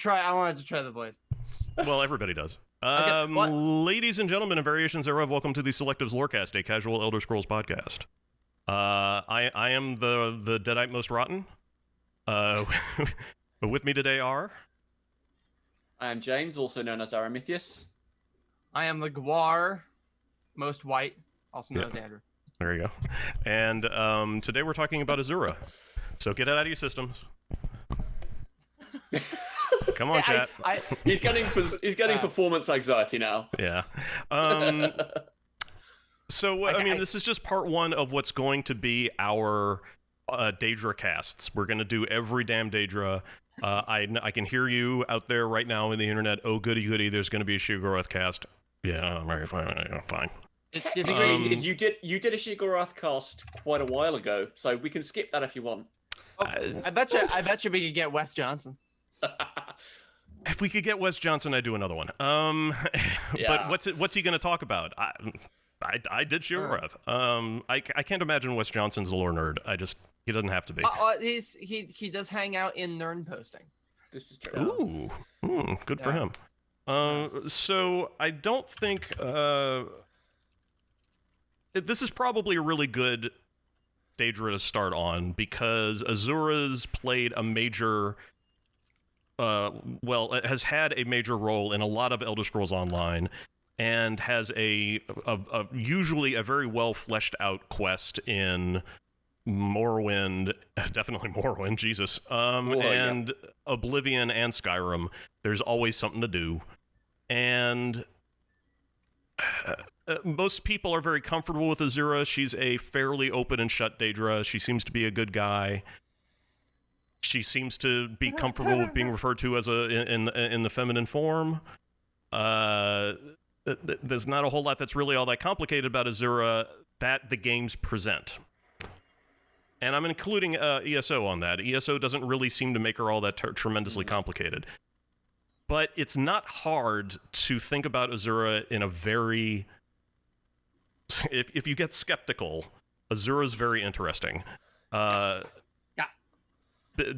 I wanted to try the voice. Well, everybody does. Okay, what? Ladies and gentlemen and variations thereof, welcome to the Selectives Lorecast, a casual Elder Scrolls podcast. I am the Deadite Most Rotten. With me today are... I am James, also known as Aramithius. I am the Gwar, most white, also known as Andrew. There you go. And today we're talking about Azura. So get it out of your systems. Come on, chat. He's getting performance anxiety now. Yeah. So, I mean, this is just part one of what's going to be our Daedra casts. We're going to do every damn Daedra. I can hear you out there right now in the internet. Oh, goody goody, there's going to be a Sheogorath cast. Yeah, fine. You did a Sheogorath cast quite a while ago, so we can skip that if you want. Oh, I bet you we could get Wes Johnson. If we could get Wes Johnson, I'd do another one. Yeah. But what's he going to talk about? I did Sheogorath. I can't imagine Wes Johnson's a lore nerd. He doesn't have to be. He does hang out in Nern posting. This is true. Ooh, good for him. So I don't think this is probably a really good Daedra to start on because Azura's played a major. It has had a major role in a lot of Elder Scrolls Online, and has a usually a very well fleshed out quest in Morrowind, definitely Morrowind, Jesus, and Oblivion and Skyrim. There's always something to do, and most people are very comfortable with Azura. She's a fairly open and shut Daedra. She seems to be a good guy. She seems to be comfortable with being referred to as in the feminine form. There's not a whole lot that's really all that complicated about Azura that the games present. And I'm including ESO on that. ESO doesn't really seem to make her all that tremendously complicated. But it's not hard to think about Azura in a very... If you get skeptical, Azura's very interesting.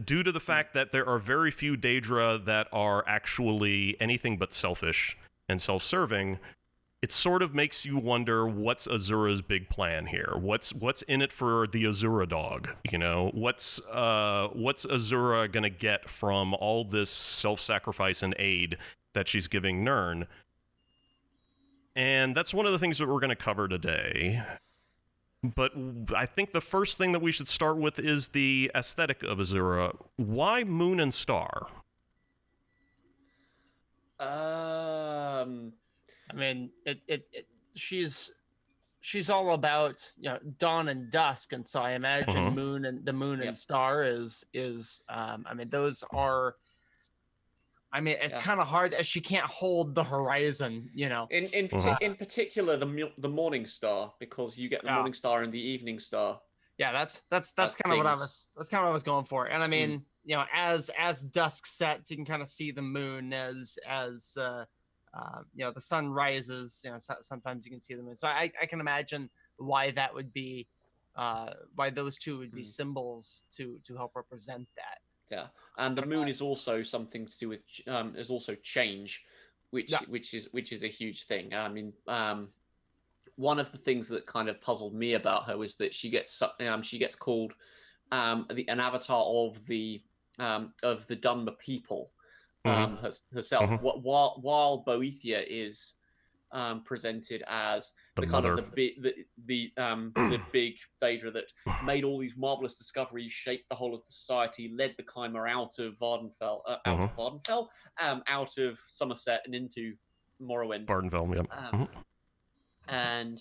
Due to the fact that there are very few Daedra that are actually anything but selfish and self-serving, it sort of makes you wonder what's Azura's big plan here. What's in it for the Azura dog? You know, what's Azura gonna get from all this self-sacrifice and aid that she's giving Nirn? And that's one of the things that we're gonna cover today. But I think the first thing that we should start with is the aesthetic of Azura. Why moon and star? I mean, she's all about dawn and dusk, and so I imagine the moon and star is I mean, those are. I mean, it's kind of hard as she can't hold the horizon, In particular, the morning star, because you get the morning star and the evening star. Yeah, that's kind of what I was going for. And I mean, as dusk sets, you can kind of see the moon as the sun rises. Sometimes you can see the moon. So I can imagine why that would be, why those two would be symbols to help represent that. Yeah, and the moon is also something to do with is also change, which is a huge thing. I mean, one of the things that kind of puzzled me about her was that she gets called an avatar of the Dwemer people herself. While Boethia is presented as the kind mother. of the big Daedra that made all these marvelous discoveries, shaped the whole of society, led the Chimera out of Vardenfell, out of Somerset and into Morrowind. Vardenfell, yeah. And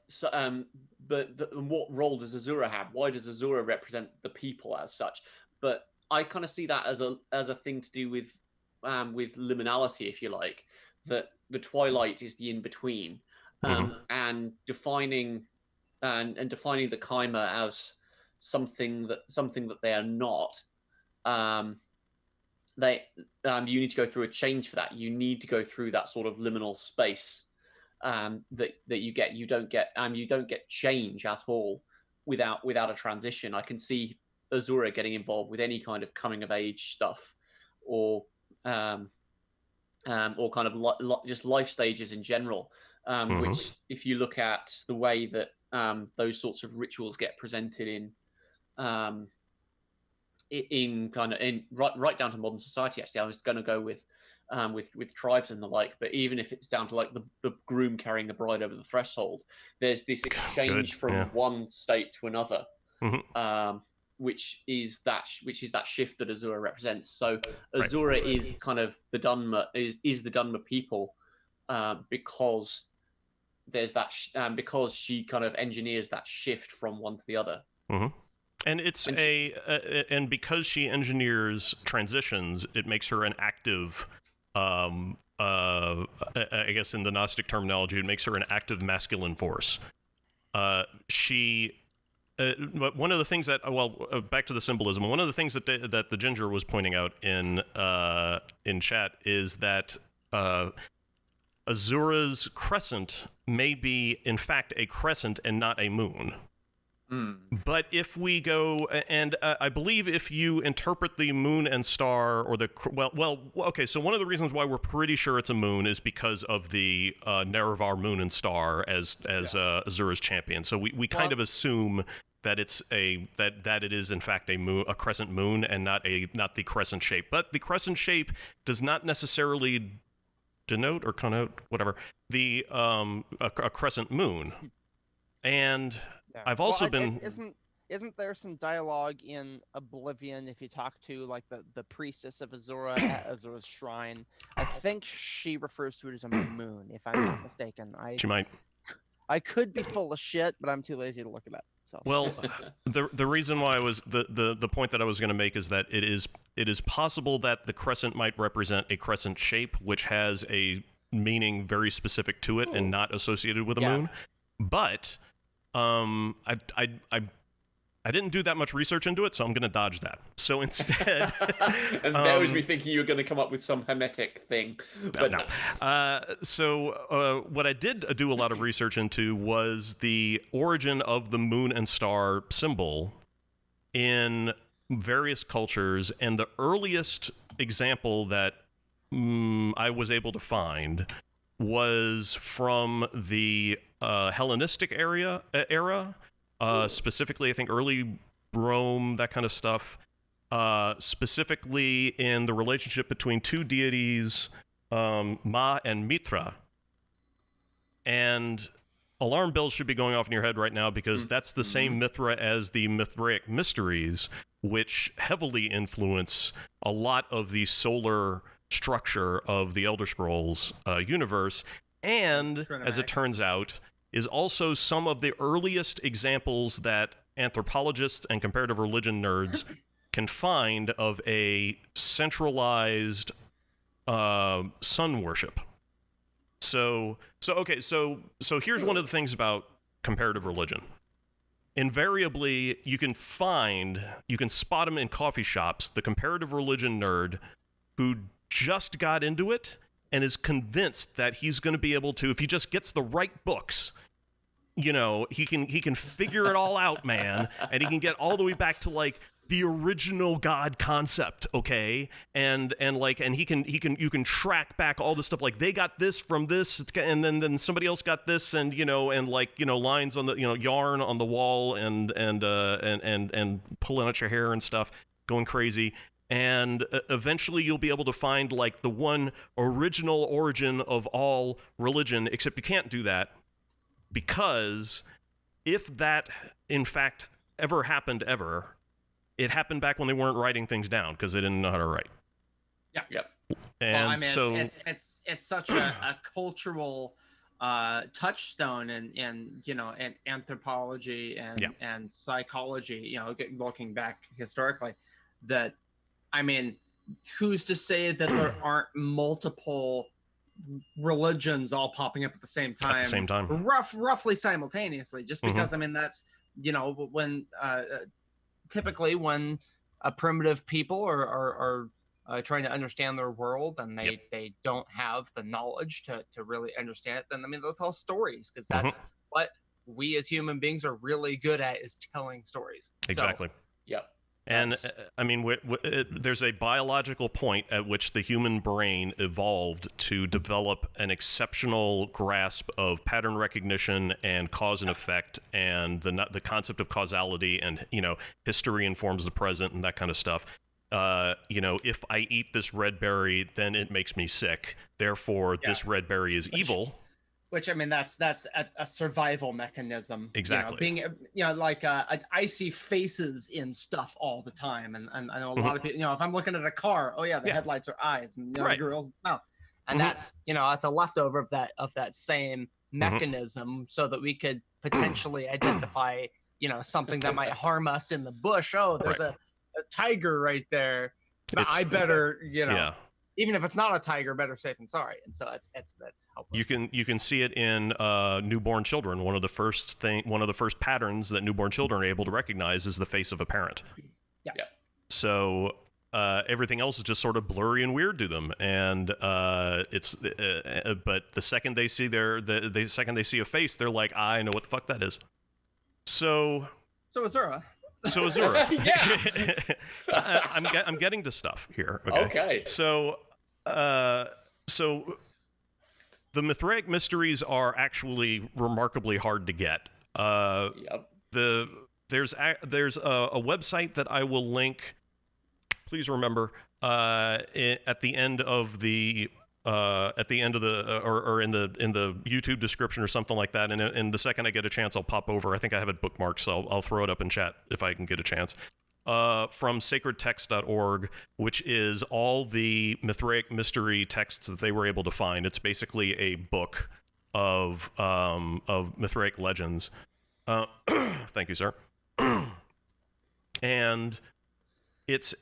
so, but what role does Azura have? Why does Azura represent the people as such? But I kind of see that as a thing to do with liminality, if you like, that the twilight is the in-between, and defining the Chimera as something that they are not. You need to go through a change for that. You need to go through that sort of liminal space that you get. You don't get change at all without a transition. I can see Azura getting involved with any kind of coming of age stuff, or or kind of just life stages in general. Which, if you look at the way that those sorts of rituals get presented in right down to modern society. Actually, I was going to go with tribes and the like, but even if it's down to like the groom carrying the bride over the threshold, there's this change from one state to another, which is that shift that Azura represents. So Azura is kind of the Dwemer is the Dwemer people, because there's that because she kind of engineers that shift from one to the other. And it's and because she engineers transitions, it makes her an active, I guess in the Gnostic terminology, it makes her an active masculine force. But one of the things that, back to the symbolism, one of the things that the Ginger was pointing out in chat is that Azura's crescent may be, in fact, a crescent and not a moon. But if we go, and I believe if you interpret the moon and star, or okay, so one of the reasons why we're pretty sure it's a moon is because of the Nerevar moon and star as Azura's champion. So we kind of assume that it's that it is in fact a moon, a crescent moon, and not the crescent shape. But the crescent shape does not necessarily denote or connote whatever the a crescent moon. And I've also been. Isn't there some dialogue in Oblivion if you talk to like the priestess of Azura at Azura's shrine? I think she refers to it as a moon, if I'm not mistaken. She might. I could be full of shit, but I'm too lazy to look it up. So. Well, the reason why I was the point that I was going to make is that it is possible that the crescent might represent a crescent shape, which has a meaning very specific to it and not associated with a moon. But I didn't do that much research into it, so I'm going to dodge that. So instead, and that was me thinking you were going to come up with some hermetic thing. But no. So what I did do a lot of research into was the origin of the moon and star symbol in various cultures, and the earliest example that I was able to find was from the Hellenistic era. Specifically, I think early Rome, that kind of stuff. Specifically in the relationship between two deities, Ma and Mitra. And alarm bells should be going off in your head right now, because that's the same Mithra as the Mithraic Mysteries, which heavily influence a lot of the solar structure of the Elder Scrolls universe. And, as it turns out, is also some of the earliest examples that anthropologists and comparative religion nerds can find of a centralized sun worship. So here's one of the things about comparative religion. Invariably, you can spot them in coffee shops, the comparative religion nerd who just got into it and is convinced that he's going to be able to, if he just gets the right books, he can figure it all out, man, and he can get all the way back to like the original God concept, okay? And you can track back all this stuff, like they got this from this, and then somebody else got this, and lines on the yarn on the wall, and pulling out your hair and stuff, going crazy. And eventually you'll be able to find like the one original origin of all religion, except you can't do that, because if that in fact ever happened it happened back when they weren't writing things down, because they didn't know how to write. Yep. And so it's such a cultural touchstone in anthropology and psychology, looking back historically, that, I mean, who's to say that there aren't multiple religions all popping up at the same time? Roughly simultaneously, just because, I mean, that's, when typically when a primitive people are trying to understand their world, and they don't have the knowledge to really understand it, then, I mean, they'll tell stories, because that's what we as human beings are really good at, is telling stories. Exactly. Yep. And I mean, there's a biological point at which the human brain evolved to develop an exceptional grasp of pattern recognition and cause and effect, and the concept of causality, and history informs the present and that kind of stuff. If I eat this red berry, then it makes me sick. Therefore, this red berry is evil. Which, I mean, that's a survival mechanism. Exactly. I see faces in stuff all the time, and I know a lot of people. If I'm looking at a car, the headlights are eyes, and the grills its mouth, and that's a leftover of that same mechanism, so that we could potentially identify something that might harm us in the bush. Oh, there's a tiger right there. I better even if it's not a tiger, better safe than sorry. And so that's helpful. You can see it in newborn children. One of the first patterns that newborn children are able to recognize is the face of a parent. Yeah. So everything else is just sort of blurry and weird to them, and but the second they see the second they see a face, they're like, I know what the fuck that is. So Azura. I'm getting to stuff here. Okay. So the Mithraic Mysteries are actually remarkably hard to get. There's a website that I will link. Please remember at the end of the or in the YouTube description or something like that, and the second I get a chance, I'll pop over. I think I have it bookmarked, so I'll throw it up in chat if I can get a chance. From sacredtext.org, which is all the Mithraic mystery texts that they were able to find. It's basically a book of Mithraic legends. Thank you, sir. And it's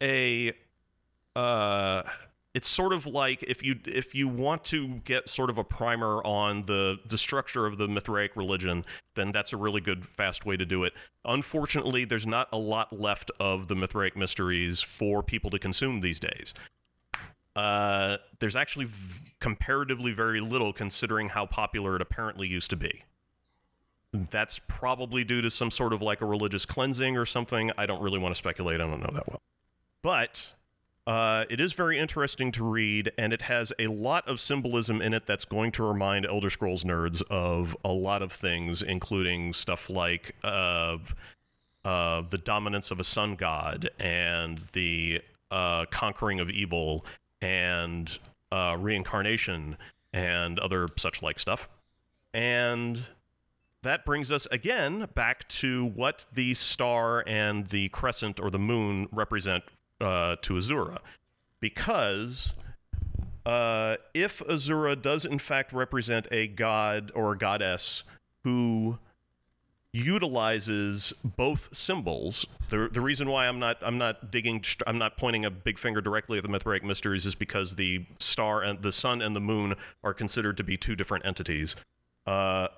it's sort of like if you want to get sort of a primer on the structure of the Mithraic religion, then that's a really good, fast way to do it. Unfortunately, there's not a lot left of the Mithraic Mysteries for people to consume these days. There's actually comparatively very little, considering how popular it apparently used to be. That's probably due to some sort of like a religious cleansing or something. I don't really want to speculate. I don't know that well. But it is very interesting to read, and it has a lot of symbolism in it that's going to remind Elder Scrolls nerds of a lot of things, including stuff like the dominance of a sun god, and the conquering of evil, and reincarnation, and other such like stuff. And that brings us again back to what the star and the crescent or the moon represent to Azura, because if Azura does in fact represent a god or a goddess who utilizes both symbols, the reason why I'm not pointing a big finger directly at the Mithraic Mysteries is because the star and the sun and the moon are considered to be two different entities. That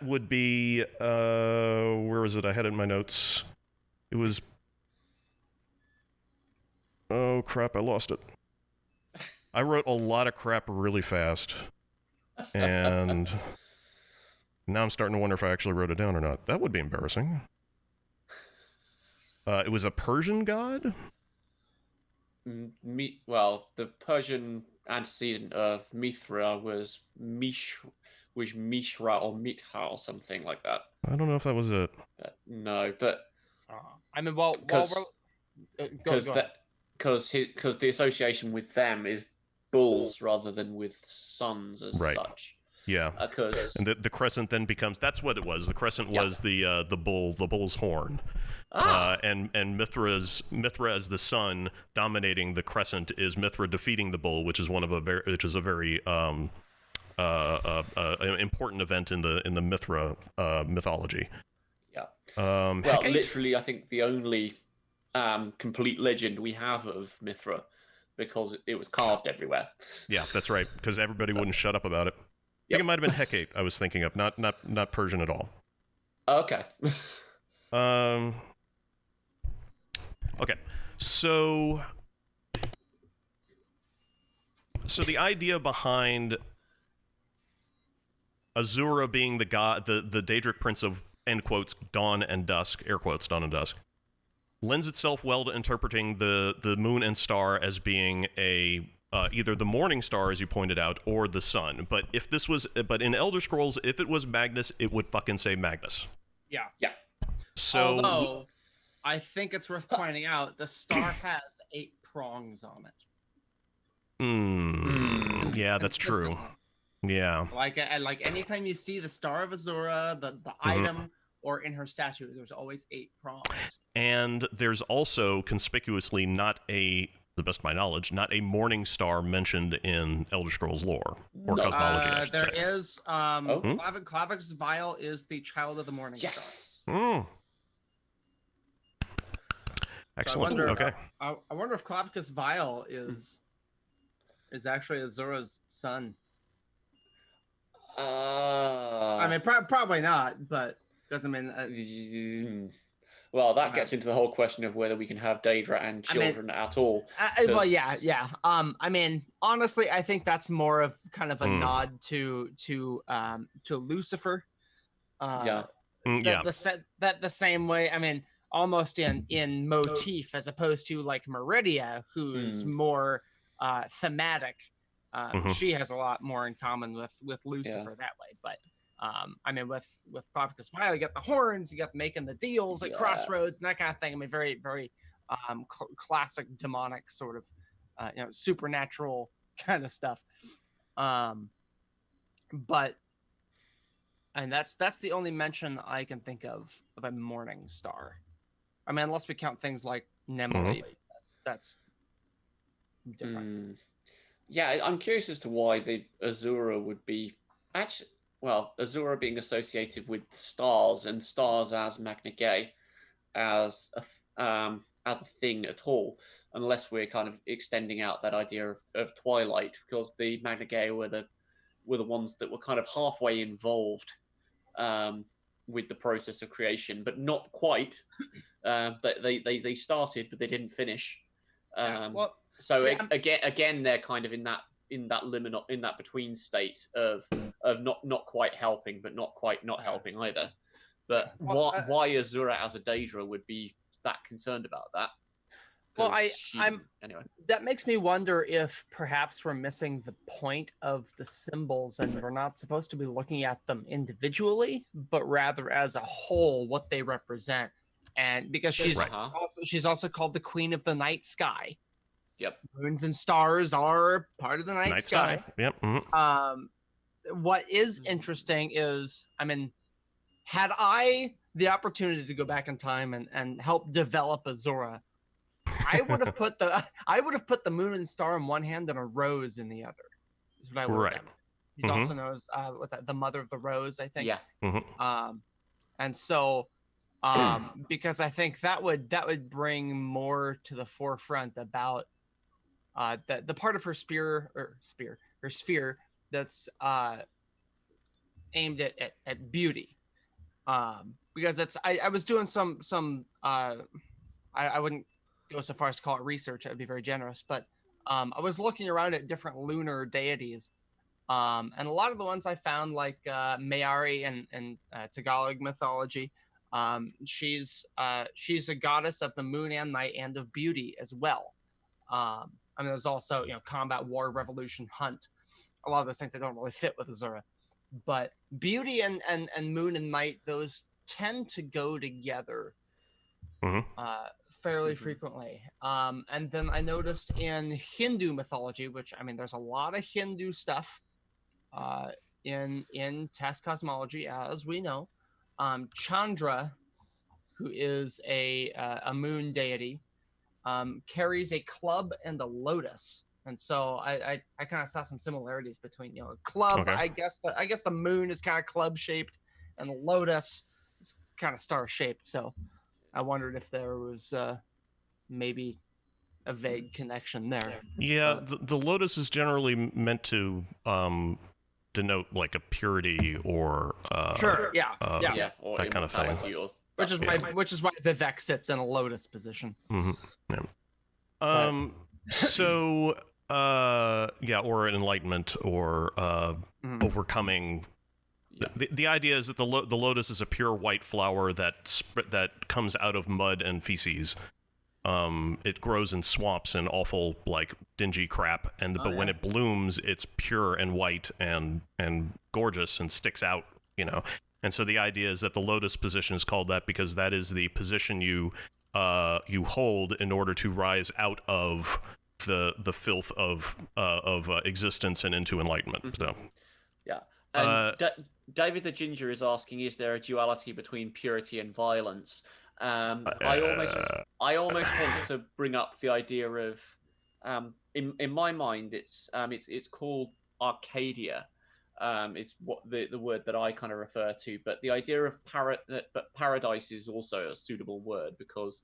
would be where is it? I had it in my notes. It was. Oh, crap, I lost it. I wrote a lot of crap really fast. And now I'm starting to wonder if I actually wrote it down or not. That would be embarrassing. It was a Persian god? Well, the Persian antecedent of Mithra was Mishra or Mithra or something like that. I don't know if that was it. No, but... I mean, well, because the association with them is bulls rather than with suns as such. Yeah. And the crescent then becomes, that's what it was. The crescent was the bull's horn. And Mithra as the sun dominating the crescent is Mithra defeating the bull, which is a very important event in the Mithra mythology. Yeah. Well, literally, I think the only complete legend we have of Mithra, because it was carved everywhere. Yeah, that's right. Because everybody wouldn't shut up about it. I think it might have been Hecate I was thinking of, not Persian at all. Okay. Okay. So the idea behind Azura being the god, the Daedric prince of, end quotes, dawn and dusk, air quotes, dawn and dusk, lends itself well to interpreting the moon and star as being either the morning star, as you pointed out, or the sun. But in Elder Scrolls, if it was Magnus, it would fucking say Magnus. Yeah. So, although I think it's worth pointing out the star has 8 prongs on it. Yeah, that's true. Yeah. Like anytime you see the Star of Azura, the item, or in her statue, there's always 8 prongs. And there's also conspicuously to the best of my knowledge, not a morning star mentioned in Elder Scrolls lore or cosmology. I should there say. is Clavic's Vial is the child of the morning star. Yes. Excellent. So okay. I wonder if Clavicus Vial is actually Azura's son. I mean, probably not, but doesn't mean. Well, that gets into the whole question of whether we can have Daedra and children at all. Well, yeah. I mean, honestly, I think that's more of kind of a nod to Lucifer. The same way. I mean, almost in motif, as opposed to like Meridia, who's more thematic. She has a lot more in common with Lucifer that way, but I mean, with Clavicus Vial, you got the horns, you got making the deals at Crossroads and that kind of thing. I mean, very, very classic demonic sort of, supernatural kind of stuff. But, and that's the only mention I can think of a morning star. I mean, unless we count things like Nemoli, that's different. Yeah, I'm curious as to why the Azura would be Azura being associated with stars and stars as Magna Gay as a thing at all, unless we're kind of extending out that idea of Twilight, because the Magna Gay were the ones that were kind of halfway involved with the process of creation, but not quite. They started, but they didn't finish. Again, they're kind of in that liminal, in that between state of not quite helping, but not quite not helping either. But why Azura as a Daedra would be that concerned about that? Anyway. That makes me wonder if perhaps we're missing the point of the symbols, and we're not supposed to be looking at them individually, but rather as a whole, what they represent. And because she's also called the Queen of the Night Sky. Yep. Moons and stars are part of the night sky. Yep. What is interesting is, I mean, had I the opportunity to go back in time and help develop Azura, I would have put the moon and star in one hand and a rose in the other. Is what I would have done. He's also known as the mother of the rose, I think. Yeah. And so, because I think that would bring more to the forefront about the part of her sphere that's aimed at beauty, because it's I was doing some I wouldn't go so far as to call it research. I'd be very generous, but I was looking around at different lunar deities, and a lot of the ones I found, like Mayari and Tagalog mythology, she's a goddess of the moon and night and of beauty as well. I mean, there's also, combat, war, revolution, hunt. A lot of those things that don't really fit with Azura. But beauty and moon and night, those tend to go together fairly frequently. And then I noticed in Hindu mythology, which, I mean, there's a lot of Hindu stuff in test cosmology, as we know. Chandra, who is a moon deity, carries a club and a lotus, and so I kind of saw some similarities between a club. Okay. I guess the moon is kind of club shaped, and the lotus is kind of star shaped. So I wondered if there was maybe a vague connection there. Yeah, the lotus is generally meant to denote like a purity or or that kind of thing. Which is why Vivek sits in a lotus position. So or an enlightenment or overcoming. The idea is that the lotus is a pure white flower that comes out of mud and feces, it grows in swamps and awful like dingy crap, but when it blooms, it's pure and white and gorgeous and sticks out, you know. And so the idea is that the lotus position is called that because that is the position you hold in order to rise out of the filth of existence and into enlightenment. So yeah. And David the Ginger is asking, is there a duality between purity and violence? I almost want to bring up the idea of, in my mind, it's called Arcadia. Is what the word that I kind of refer to, but the idea of but paradise is also a suitable word because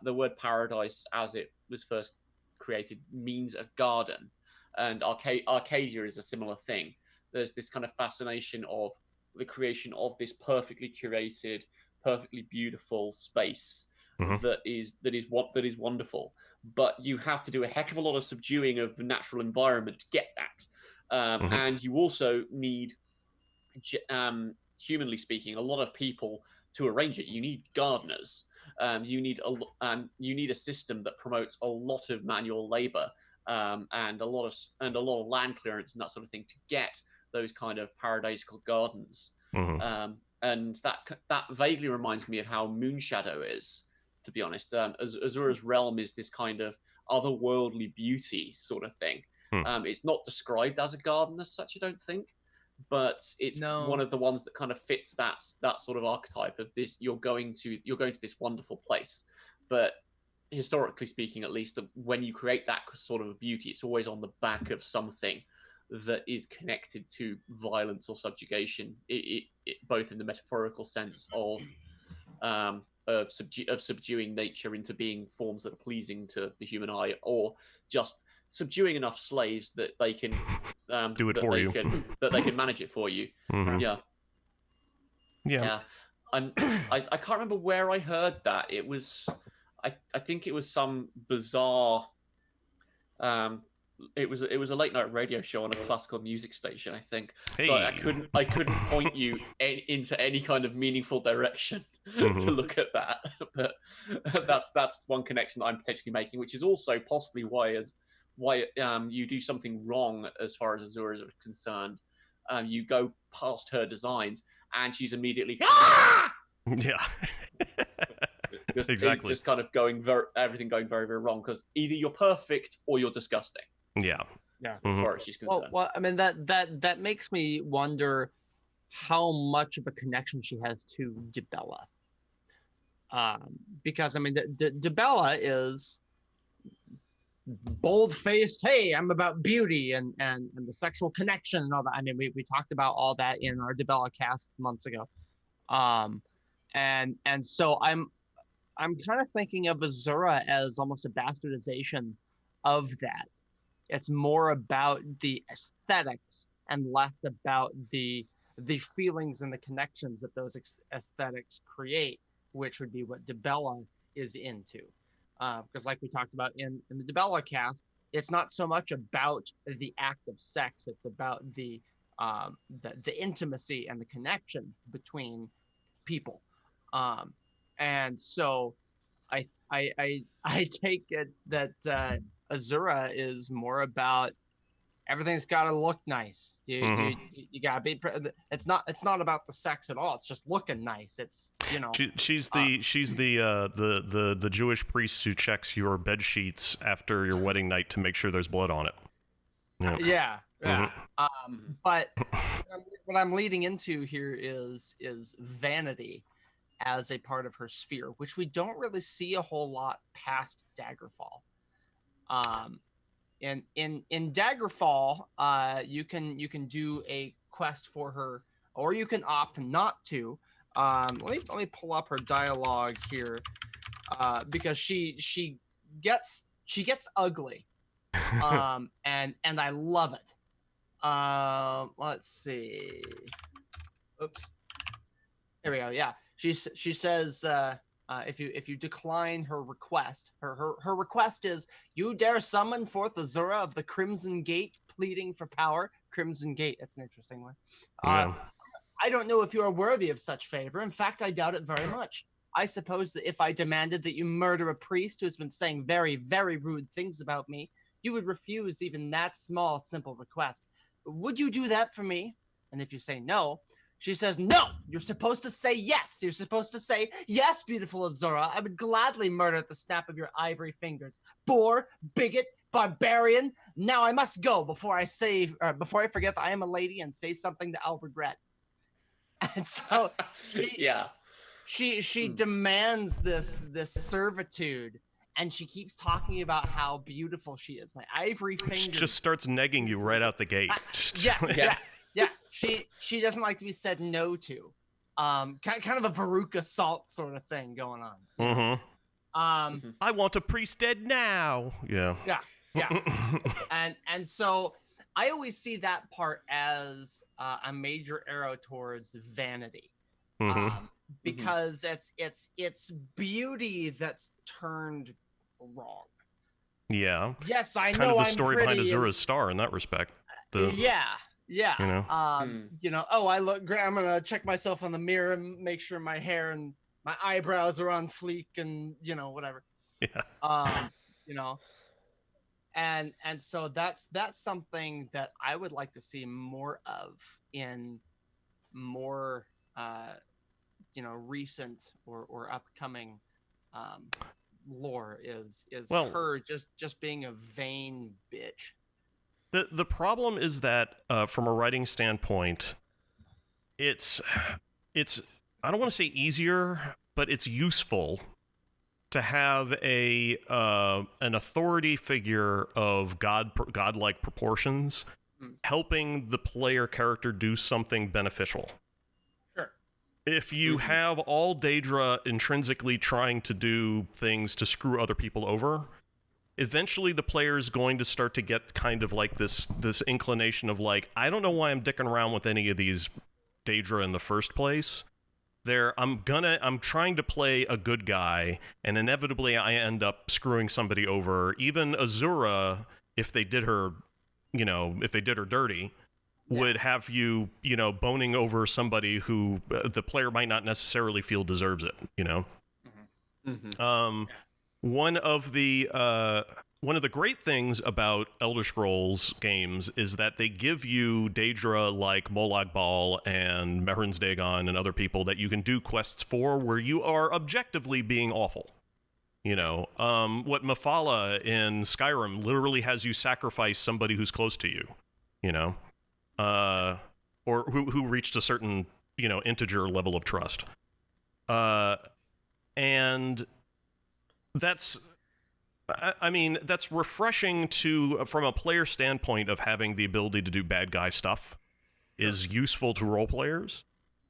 the word paradise, as it was first created, means a garden, and Arcadia is a similar thing. There's this kind of fascination of the creation of this perfectly curated, perfectly beautiful space that is wonderful, but you have to do a heck of a lot of subduing of the natural environment to get that. And you also need, humanly speaking, a lot of people to arrange it. You need gardeners. You need a system that promotes a lot of manual labor and a lot of land clearance and that sort of thing to get those kind of paradisical gardens. And that vaguely reminds me of how Moonshadow is, to be honest. Azura's realm is this kind of otherworldly beauty sort of thing. It's not described as a garden as such, I don't think, but it's one of the ones that kind of fits that sort of archetype of this. You're going to this wonderful place, but historically speaking, at least, when you create that sort of a beauty, it's always on the back of something that is connected to violence or subjugation, both in the metaphorical sense of subduing nature into being forms that are pleasing to the human eye, or just subduing enough slaves that they can do it for you, that they can manage it for you. Yeah. I can't remember where I heard that. It was, I think it was some bizarre. It was a late night radio show on a classical music station, I think. Hey. So I couldn't point you into any kind of meaningful direction to look at that. But that's one connection that I'm potentially making, which is also possibly why you do something wrong as far as Azura is concerned. You go past her designs, and she's immediately exactly. Just kind of everything going very, very wrong, because either you're perfect or you're disgusting. Yeah. As far as she's concerned. Well, I mean that makes me wonder how much of a connection she has to Dibella. Because I mean, Dibella is bold-faced. Hey, I'm about beauty and the sexual connection and all that. I mean, we talked about all that in our Dibella cast months ago. And so I'm kind of thinking of Azura as almost a bastardization of that. It's more about the aesthetics and less about the feelings and the connections that those aesthetics create, which would be what Dibella is into. Because like we talked about in the Dibella cast, it's not so much about the act of sex; it's about the intimacy and the connection between people. And so I take it that Azura is more about everything's got to look nice. You got to be. It's not about the sex at all. It's just looking nice. It's, you know. She's the Jewish priest who checks your bed sheets after your wedding night to make sure there's blood on it. Yeah. But what I'm leading into here is vanity as a part of her sphere, which we don't really see a whole lot past Daggerfall. In Daggerfall, you can do a quest for her, or you can opt not to. Let me pull up her dialogue here, because she gets ugly, and I love it. Let's see. Oops. Here we go. Yeah. She says, if you decline her request, her request is, you dare summon forth Azura of the Crimson Gate, pleading for power. Crimson Gate. That's an interesting one. I don't know if you are worthy of such favor. In fact, I doubt it very much. I suppose that if I demanded that you murder a priest who has been saying very, very rude things about me, you would refuse even that small, simple request. Would you do that for me? And if you say no, she says, no, you're supposed to say yes. You're supposed to say, yes, beautiful Azura, I would gladly murder at the snap of your ivory fingers. Boor, bigot, barbarian. Now I must go before I forget that I am a lady and say something that I'll regret. And so she demands this servitude, and she keeps talking about how beautiful she is. My ivory fingers. She just starts negging you right out the gate. Yeah. She doesn't like to be said no to. Kind of a Veruca Salt sort of thing going on. I want a priest dead now. Yeah. And so I always see that part as a major arrow towards vanity, because it's beauty that's turned wrong. Yeah. Yes, I know. Kind of the I'm story pretty behind Azura's star in that respect. Yeah. You know. I look great. I'm gonna check myself in the mirror and make sure my hair and my eyebrows are on fleek, and whatever. Yeah. And so that's something that I would like to see more of in more recent or upcoming lore is her just being a vain bitch. The problem is that from a writing standpoint, it's I don't want to say easier, but it's useful to have an authority figure of godlike proportions helping the player character do something beneficial. Sure. If you have all Daedra intrinsically trying to do things to screw other people over, eventually the player's going to start to get kind of like this inclination of like, I don't know why I'm dicking around with any of these Daedra in the first place. I'm trying to play a good guy, and inevitably I end up screwing somebody over. Even Azura, if they did her dirty, would have you, boning over somebody who the player might not necessarily feel deserves it, One of the great things about Elder Scrolls games is that they give you Daedra like Molag Bal and Mehrunes Dagon and other people that you can do quests for where you are objectively being awful. What Mephala in Skyrim literally has you sacrifice somebody who's close to you, or who reached a certain, integer level of trust. And that's refreshing from a player standpoint of having the ability to do bad guy stuff is useful to role players.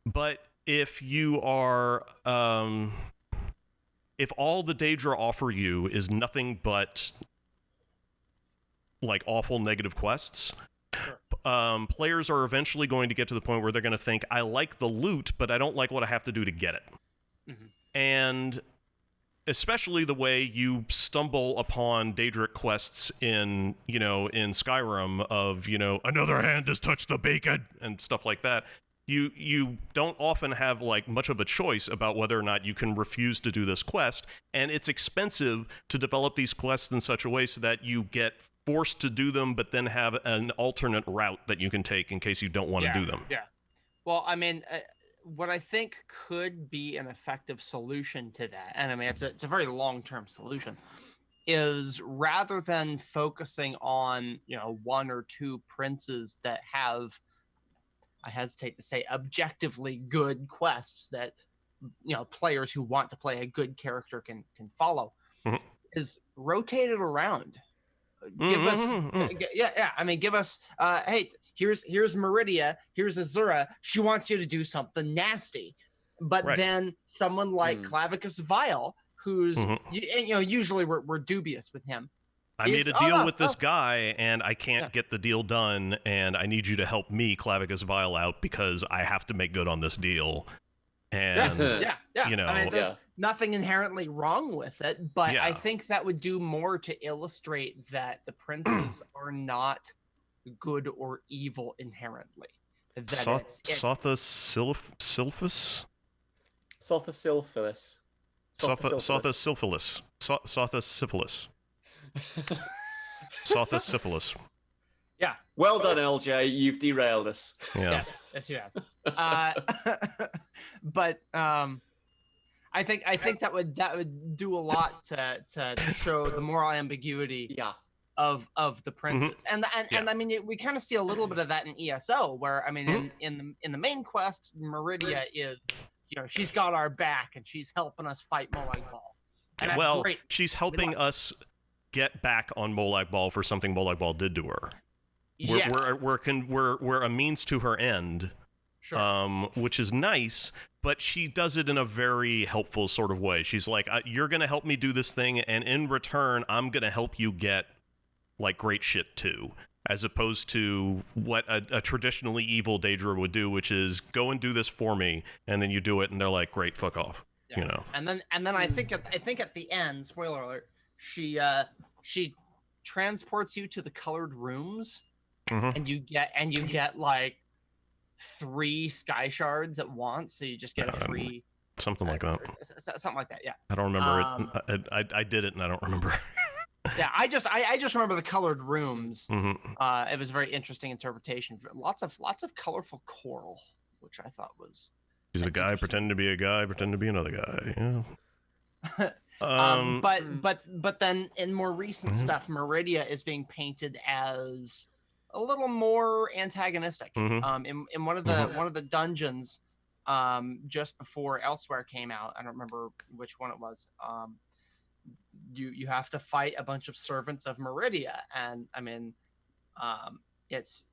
But if you are, if all the Daedra offer you is nothing but like awful negative quests, players are eventually going to get to the point where they're going to think, I like the loot, but I don't like what I have to do to get it. And especially the way you stumble upon Daedric quests in Skyrim of, another hand has touched the bacon and stuff like that. You don't often have like much of a choice about whether or not you can refuse to do this quest, and it's expensive to develop these quests in such a way so that you get forced to do them, but then have an alternate route that you can take in case you don't want to do them. Yeah. Well, I mean, what I think could be an effective solution to that, and I mean it's a very long-term solution, is rather than focusing on one or two princes that have, I hesitate to say, objectively good quests that players who want to play a good character can follow, is rotate it around. Give us, give us, hey, here's Meridia, here's Azura. She wants you to do something nasty, but then someone like Clavicus Vile, who's usually we're dubious with him. I made a deal with this guy, and I can't get the deal done, and I need you to help me, Clavicus Vile, out because I have to make good on this deal. And I mean, there's nothing inherently wrong with it, but I think that would do more to illustrate that the princes are not good or evil inherently. Sotha Silphus? Sotha Silphus. Sothis syphilis. Sothis syphilis. Yeah. Well done, LJ. You've derailed us. Yeah. Yes, you have. But I think that would do a lot to show the moral ambiguity of the princess. And I mean, we kind of see a little bit of that in ESO, where I mean, in the main quest, Meridia is, she's got our back and she's helping us fight Molag Bal. And that's great. She's helping us get back on Molag Bal for something Molag Bal did to her. We're a means to her end, sure. Which is nice, but she does it in a very helpful sort of way. She's like, you're going to help me do this thing, and in return, I'm going to help you get, like, great shit, too. As opposed to what a traditionally evil Daedra would do, which is go and do this for me, and then you do it, and they're like, great, fuck off. Yeah. And then I think at the end, spoiler alert, she transports you to the colored rooms. And you get like 3 sky shards at once, so you just get a free something like that. Something like that, yeah. I don't remember it. I did it, and I don't remember. Yeah, I just remember the colored rooms. It was a very interesting interpretation. Lots of colorful coral, which I thought was. He's a guy pretending to be a guy, pretending to be another guy. Yeah. But then in more recent stuff, Meridia is being painted as a little more antagonistic. In one of the dungeons, just before Elsewhere came out, I don't remember which one it was. You have to fight a bunch of servants of Meridia, and I mean, it's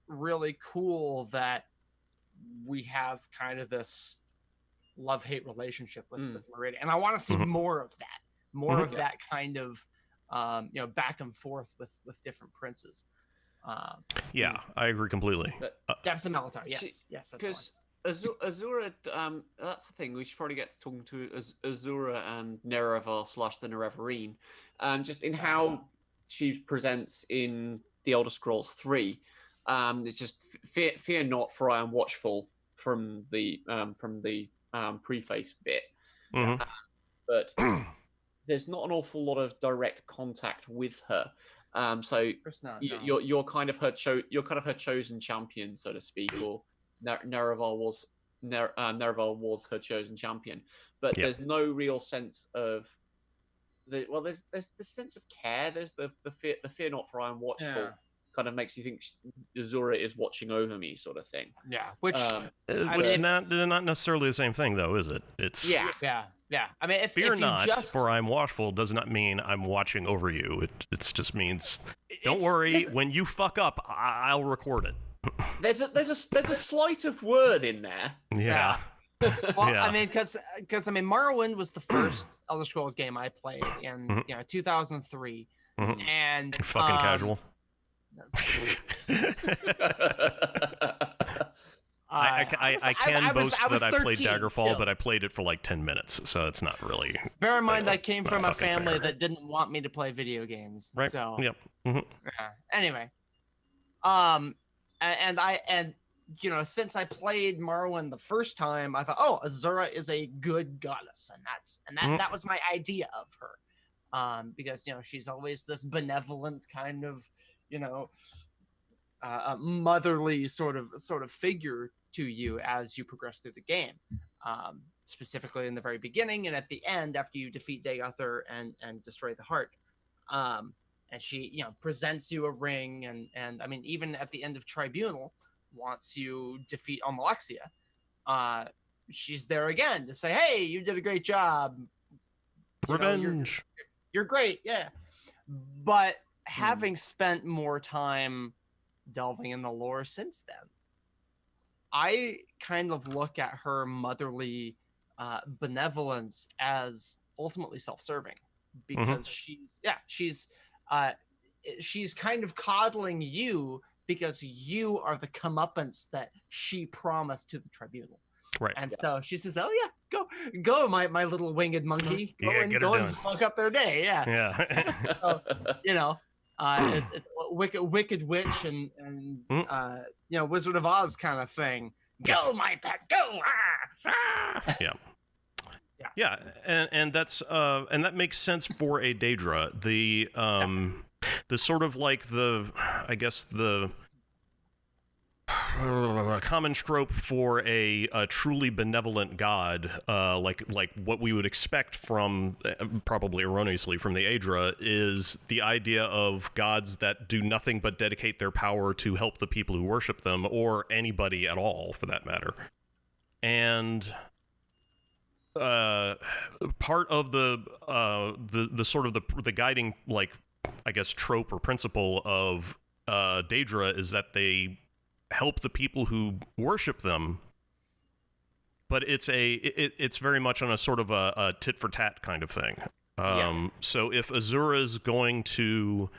really cool that we have kind of this love-hate relationship with Meridia, and I want to see more of that, of that kind of back and forth with different princes. Yeah, I agree completely. Depths of Melitar, yes, that's because Azura, that's the thing. We should probably get to talking to Azura and Nerevar / the Nerevarine, just in how she presents in the Elder Scrolls 3. It's just fear not, for I am watchful from the preface bit, but there's not an awful lot of direct contact with her. So you're kind of her chosen champion, so to speak, or Nerevar was her chosen champion, but there's no real sense of there's the sense of care. There's the fear not, for I am watchful. Kind of makes you think Azura is watching over me, sort of thing. Yeah, which not necessarily the same thing, though, is it? It's yeah. I mean, fear not, for I'm watchful does not mean I'm watching over you. It just means don't worry. When you fuck up, I'll record it. There's a sleight of word in there. Yeah. Well, I mean, because Morrowind was the first Elder Scrolls game I played in 2003, and fucking casual. I can boast that I played Daggerfall, but I played it for like 10 minutes, so it's not really. Bear in mind, I came from a family that didn't want me to play video games, right? So yep. Anyway, since I played Morrowind the first time, I thought, Azura is a good goddess, and that was my idea of her, because she's always this benevolent kind of motherly sort of figure to you as you progress through the game, specifically in the very beginning and at the end after you defeat Dagothr and destroy the heart. And she presents you a ring, and I mean, even at the end of Tribunal, once you defeat Almalexia, she's there again to say, hey, you did a great job, revenge, you're great, yeah. But having spent more time delving in the lore since then, I kind of look at her motherly benevolence as ultimately self-serving, because she's kind of coddling you because you are the comeuppance that she promised to the tribunal. Right. And so she says, "Oh yeah, go, my little winged monkey, go and fuck up their day." Yeah. Yeah. So, it's wicked witch and Wizard of Oz kind of thing. Go, my pet, go! Yeah. Yeah, and that's and that makes sense for a Daedra. The sort of like I guess the common trope for a truly benevolent god, like what we would expect from, probably erroneously, from the Aedra, is the idea of gods that do nothing but dedicate their power to help the people who worship them, or anybody at all, for that matter. And part of the sort of the guiding, like, I guess, trope or principle of Daedra is that they help the people who worship them, but it's very much on a sort of a tit for tat kind of thing. So if Azura is going to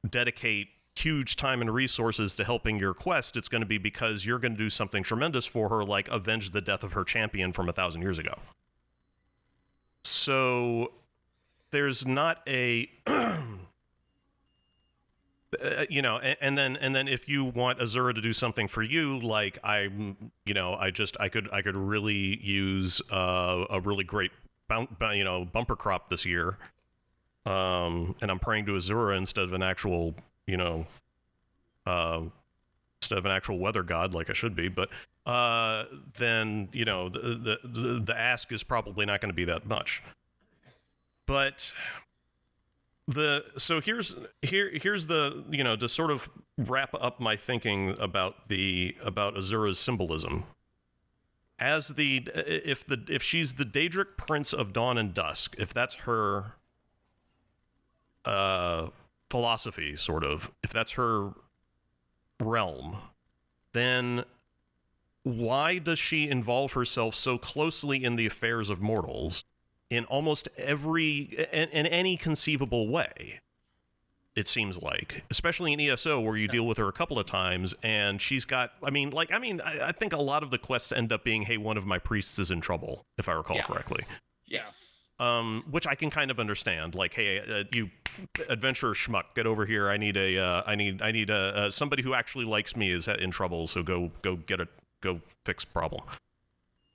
dedicate huge time and resources to helping your quest, it's going to be because you're going to do something tremendous for her, like avenge the death of her champion from 1,000 years ago. So there's not a you know, and then if you want Azura to do something for you, like I could really use a really great bumper crop this year, and I'm praying to Azura instead of an actual weather god like I should be, but then the ask is probably not going to be that much. But here's the to sort of wrap up my thinking about Azura's symbolism. As if she's the Daedric Prince of Dawn and Dusk, if that's her philosophy, sort of, if that's her realm, then why does she involve herself so closely in the affairs of mortals in almost in any conceivable way? It seems like, especially in ESO, where you deal with her a couple of times, and she's got, I think a lot of the quests end up being, hey, one of my priests is in trouble, if I recall correctly. Yes. Which I can kind of understand. Like, hey, you adventurer schmuck, get over here. I need somebody who actually likes me is in trouble, so go fix problem.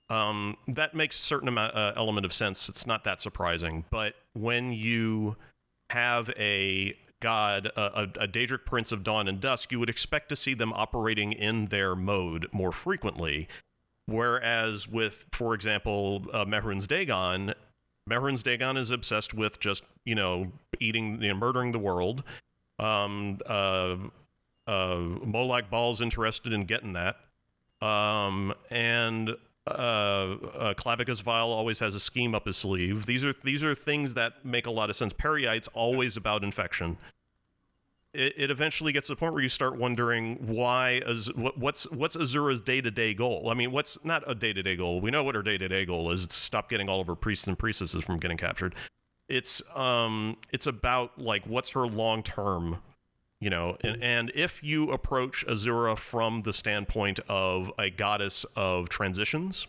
That makes a certain element of sense. It's not that surprising. But when you have a god, a Daedric Prince of Dawn and Dusk, you would expect to see them operating in their mode more frequently. Whereas with, for example, Mehrunes Dagon is obsessed with just, eating, murdering the world. Molag Bal's interested in getting that. And Clavicus Vile always has a scheme up his sleeve. These are things that make a lot of sense. Periite's always about infection. It eventually gets to the point where you start wondering what's Azura's day-to-day goal. I mean, what's not a day-to-day goal? We know what her day-to-day goal is. It's stop getting all of her priests and priestesses from getting captured. It's about, like, what's her long-term, and if you approach Azura from the standpoint of a goddess of transitions,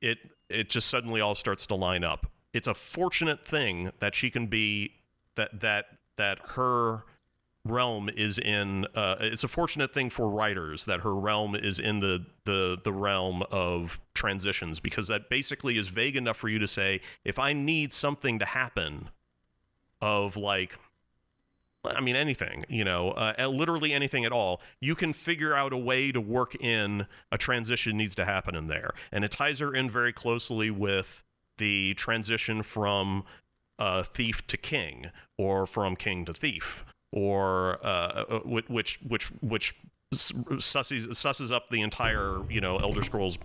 it just suddenly all starts to line up. It's a fortunate thing that she can be that her realm is in. It's a fortunate thing for writers that her realm is in the realm of transitions, because that basically is vague enough for you to say, if I need something to happen, of like, anything, literally anything at all, you can figure out a way to work in a transition needs to happen in there. And it ties her in very closely with the transition from thief to king, or from king to thief, or which susses up the entire, Elder Scrolls,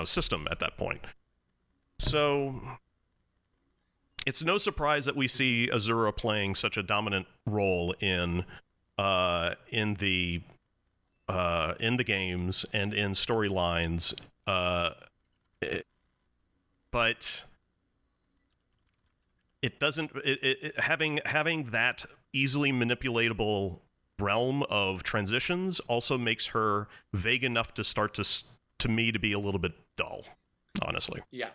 system at that point. So it's no surprise that we see Azura playing such a dominant role in the games and in storylines, but it doesn't. Having that easily manipulatable realm of transitions also makes her vague enough to start to me to be a little bit dull, honestly. Yeah.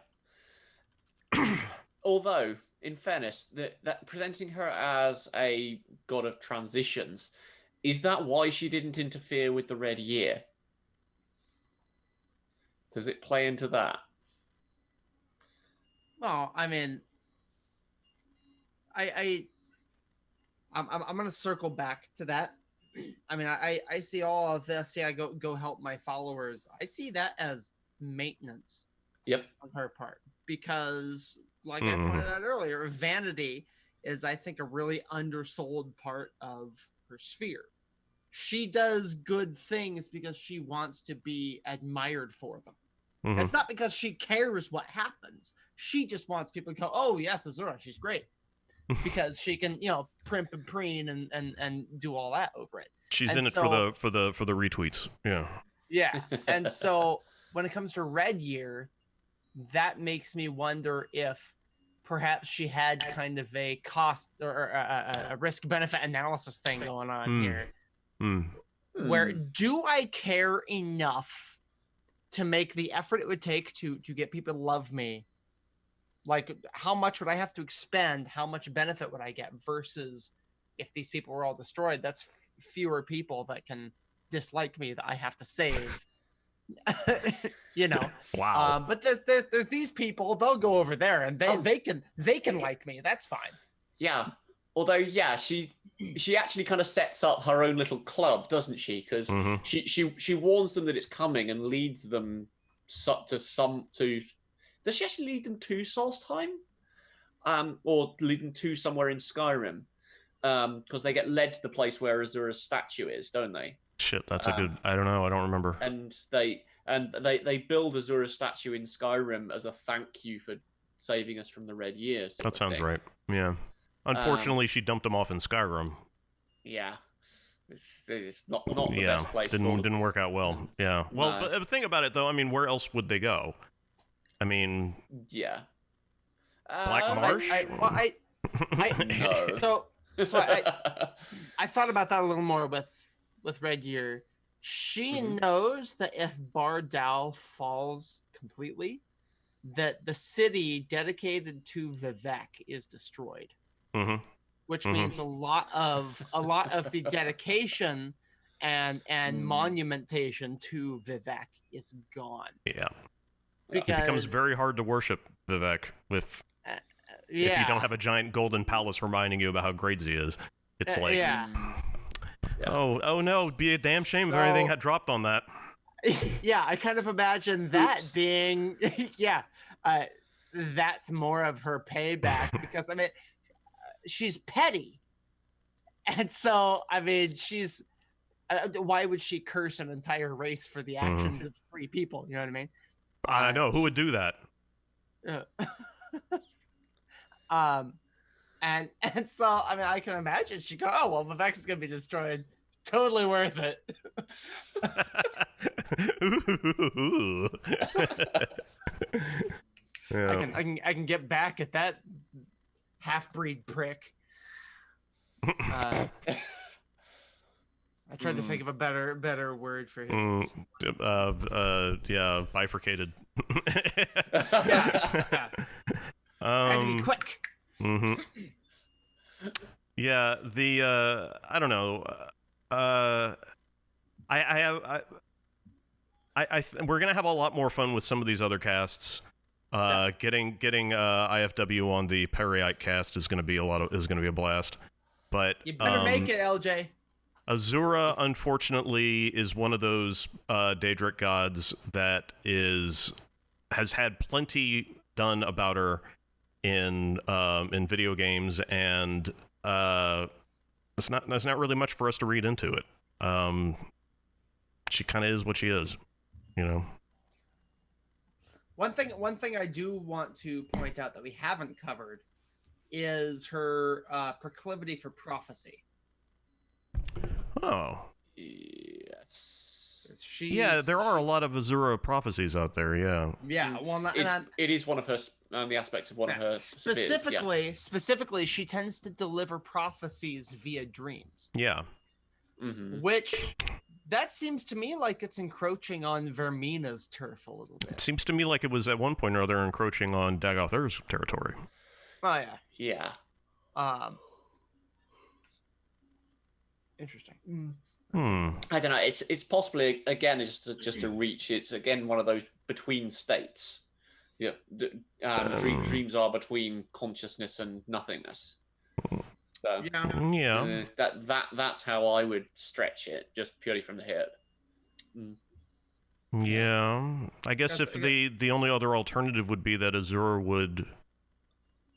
Although, in fairness, that presenting her as a god of transitions, is that why she didn't interfere with the Red Year? Does it play into that? Well, I mean, I'm gonna circle back to that. I mean, I see all of this. Yeah, go help my followers. I see that as maintenance. Yep. On her part, because like I pointed out earlier, vanity is, I think, a really undersold part of her sphere. She does good things because she wants to be admired for them. It's not because she cares what happens. She just wants people to go, oh yes, Azura, she's great. Because she can, primp and preen and do all that over it. She's and in it so, for the retweets. Yeah. Yeah. And so when it comes to Red Year, that makes me wonder if perhaps she had kind of a cost or a risk benefit analysis thing going on here. Where do I care enough to make the effort it would take to get people to love me? Like, how much would I have to expend? How much benefit would I get? Versus if these people were all destroyed, that's fewer people that can dislike me that I have to save. Wow. But there's these people, they'll go over there and they can like me. That's fine. Yeah. Although, yeah, she actually kind of sets up her own little club, doesn't she? Because she warns them that it's coming and leads them to. Does she actually lead them to Solstheim? Or lead them to somewhere in Skyrim? Because they get led to the place where Azura's statue is, don't they? Shit, that's a good. I don't know. I don't remember. And they build Azura's statue in Skyrim as a thank you for saving us from the Red Year. That sounds right. Yeah. Unfortunately, she dumped him off in Skyrim. Yeah. It's not the best place. Didn't work out well. Yeah. Well, but the thing about it, though, I mean, where else would they go? I mean, yeah. Black Marsh. No. So I thought about that a little more with Red Year. She knows that if Bardal falls completely, that the city dedicated to Vivek is destroyed. Which means a lot of the dedication and monumentation to Vivek is gone. Yeah. Because it becomes very hard to worship Vivek if you don't have a giant golden palace reminding you about how great he is. It's like, oh no, it'd be a damn shame if anything had dropped on that. Yeah, I kind of imagine that being, that's more of her payback because, I mean, she's petty. And so, I mean, she's, why would she curse an entire race for the actions of 3 people? You know what I mean? I know, who would do that? And so, I mean, I can imagine she go, oh, well, Vivek is going to be destroyed. Totally worth it. Yeah. I can get back at that half-breed prick. I tried to think of a better word for his. Bifurcated. Yeah. I had to be quick. Yeah, I don't know. We're gonna have a lot more fun with some of these other casts. Getting IFW on the Periite cast is gonna be a blast. But you better make it, LJ. Azura, unfortunately, is one of those Daedric gods that has had plenty done about her in video games, and there's not really much for us to read into it. She kind of is what she is, you know. One thing I do want to point out that we haven't covered is her proclivity for prophecy. Oh. Yes. There are a lot of Azura prophecies out there, yeah. Yeah, well, it is one of her, the aspects of one of her spheres, Specifically, she tends to deliver prophecies via dreams. Yeah. Which, that seems to me like it's encroaching on Vermina's turf a little bit. It seems to me like it was at one point or other encroaching on Dagothar's territory. Oh, yeah. Yeah. Interesting. I don't know. It's possibly again just a reach. It's again one of those between states. dreams are between consciousness and nothingness. So Yeah. that's how I would stretch it, just purely from the hip. Yeah, I guess if the only other alternative would be that Azura would.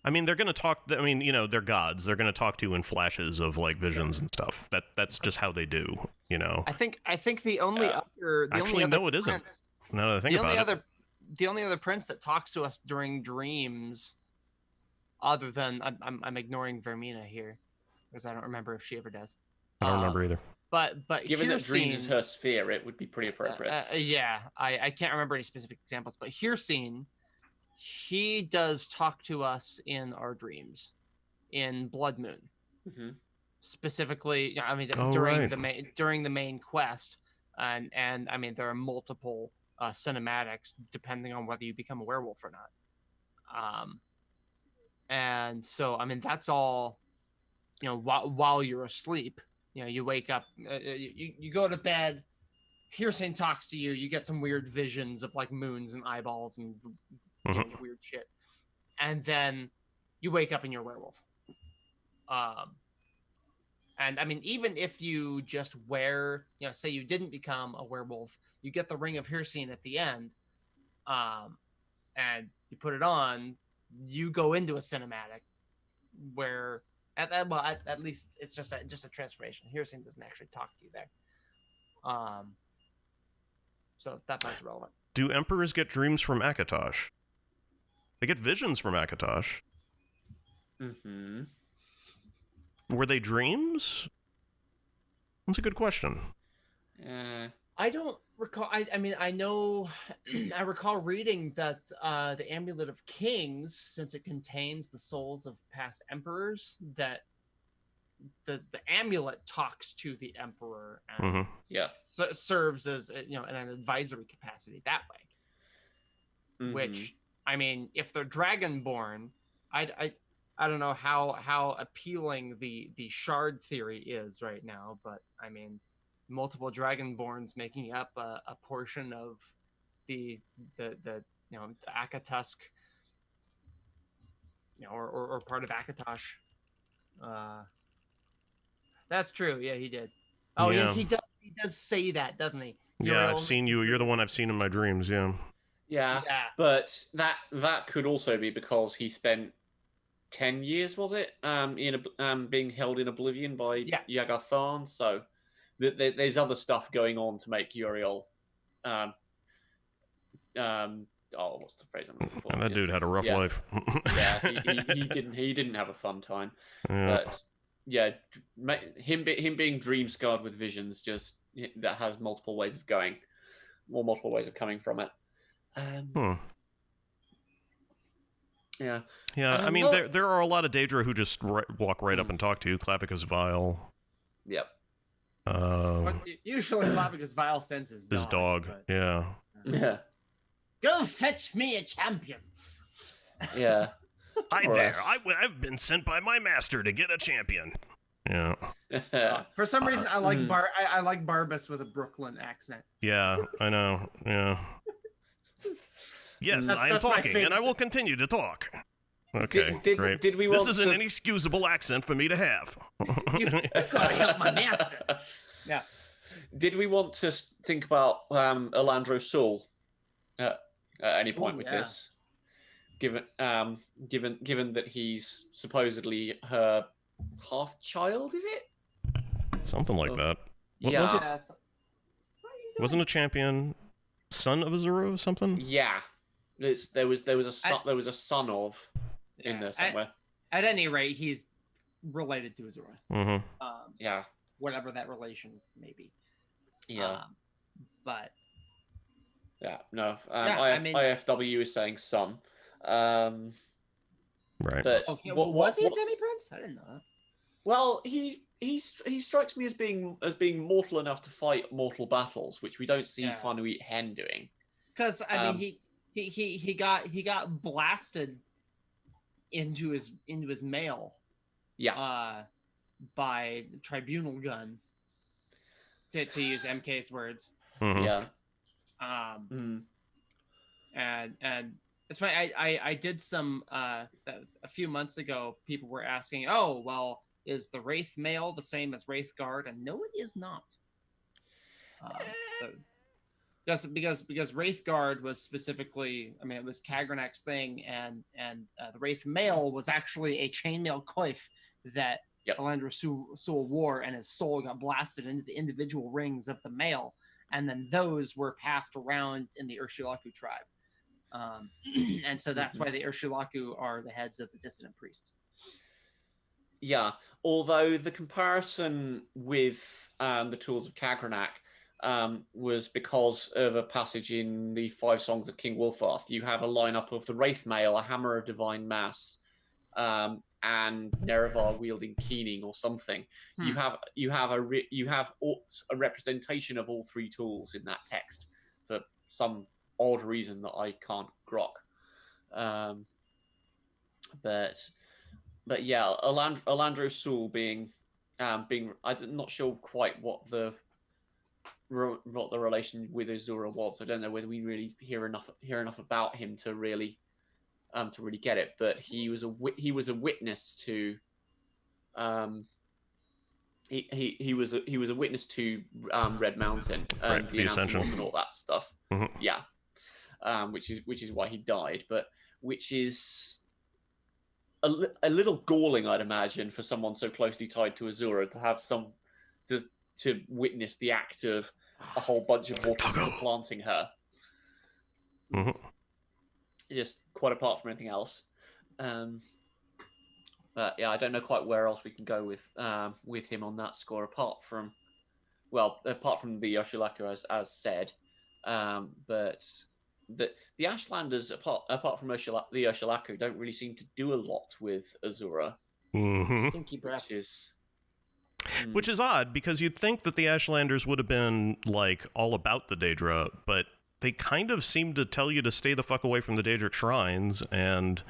I mean, they're going to talk. I mean, they're gods. They're going to talk to you in flashes of like visions and stuff. That's just how they do. I think the only other. No, it isn't. Now that I think about it, the only other prince that talks to us during dreams, other than I'm ignoring Vermina here, because I don't remember if she ever does. I don't remember either. But given that dreams is her sphere, it would be pretty appropriate. I can't remember any specific examples, but Hirsine, he does talk to us in our dreams, in Blood Moon, specifically. I mean, during the main quest, and I mean there are multiple cinematics depending on whether you become a werewolf or not. And so I mean that's all, while you're asleep. You wake up, you go to bed, Hirsine talks to you, you get some weird visions of like moons and eyeballs and weird shit. And then you wake up and you're a werewolf. And I mean, even if you just wear, say you didn't become a werewolf, you get the Ring of Hirsine at the end, and you put it on, you go into a cinematic where at least it's just a transformation. Hirsine doesn't actually talk to you there. So that part's relevant. Do emperors get dreams from Akatosh? They get visions from Akatosh. Were they dreams? That's a good question. I don't recall. I mean, I know. I recall reading that the Amulet of Kings, since it contains the souls of past emperors, that the amulet talks to the emperor and serves as in an advisory capacity that way. Which, I mean, if they're dragonborn, I don't know how appealing the shard theory is right now, but I mean, multiple dragonborns making up a portion of the Akatosh, or part of Akatosh. That's true. Yeah, he did. Oh yeah, he does say that, doesn't he? I've seen you. You're the one I've seen in my dreams. Yeah. But that could also be because he spent 10 years, was it, being held in oblivion by Yagathon. So there's other stuff going on to make Uriel. What's the phrase I'm looking for? And that dude had a rough life. he didn't have a fun time. But him being dream scarred with visions, just that has multiple ways of going, or multiple ways of coming from it. Yeah. I mean, there are a lot of Daedra who just walk right up and talk to you. Clavicus Vile. Yep. Usually Clavicus Vile sends his dog. But... Yeah. Go fetch me a champion. Yeah. Hi there. I've been sent by my master to get a champion. Yeah. For some reason, I like I like Barbas with a Brooklyn accent. Yeah, I know. Yeah. Yes, I am talking, and I will continue to talk. Okay, great. This is an inexcusable accent for me to have. You've got to help my master. Yeah. Did we want to think about Elandro Sul at any point with this? Given that he's supposedly her half child, is it? Something like that. What yeah. was it? Wasn't a champion son of Azura or something? Yeah. There was a son of in there somewhere. At any rate, he's related to Azura. Yeah. Whatever that relation may be. Yeah. But. Yeah. No. IFW is saying son. Right. But was he a demi-prince? I didn't know that. Well, he strikes me as being mortal enough to fight mortal battles, which we don't see Fanuit Hen doing. Because I mean, he got blasted into his mail. Yeah. By tribunal gun. To use MK's words. Mm-hmm. Yeah. And It's funny. I did some a few months ago. People were asking, "Oh, well, is the Wraith male the same as Wraith Guard?" And no, it is not. Because Wraith Guard was specifically, I mean, it was Kagranak's thing, and the Wraith male was actually a chainmail coif that Alandra Sul wore, and his soul got blasted into the individual rings of the male, and then those were passed around in the Urshilaku tribe. And so that's why the Urshilaku are the heads of the dissident priests. Yeah, although the comparison with the tools of Kagranak was because of a passage in the 5 Songs of King Wulfrath. You have a lineup of the Wraith Male, a Hammer of Divine Mass, and Nerevar wielding Keening or something. You have a representation of all 3 tools in that text for some odd reason that I can't grok. But yeah, Alandro Sul being I'm not sure quite what the relation with Azura was. I don't know whether we really hear enough about him to really get it. But he was a witness to he was a witness to Red Mountain and the Ascension and all that stuff. Yeah, which is why he died. But which is a little galling, I'd imagine, for someone so closely tied to Azura to have to witness the act of a whole bunch of mortals supplanting her. Just quite apart from anything else. But yeah, I don't know quite where else we can go with him on that score, apart from the Urshilaku as said. But the Ashlanders, apart from the Urshilaku, don't really seem to do a lot with Azura. Stinky breath. Which is odd, because you'd think that the Ashlanders would have been like all about the Daedra, but they kind of seem to tell you to stay the fuck away from the Daedric shrines. And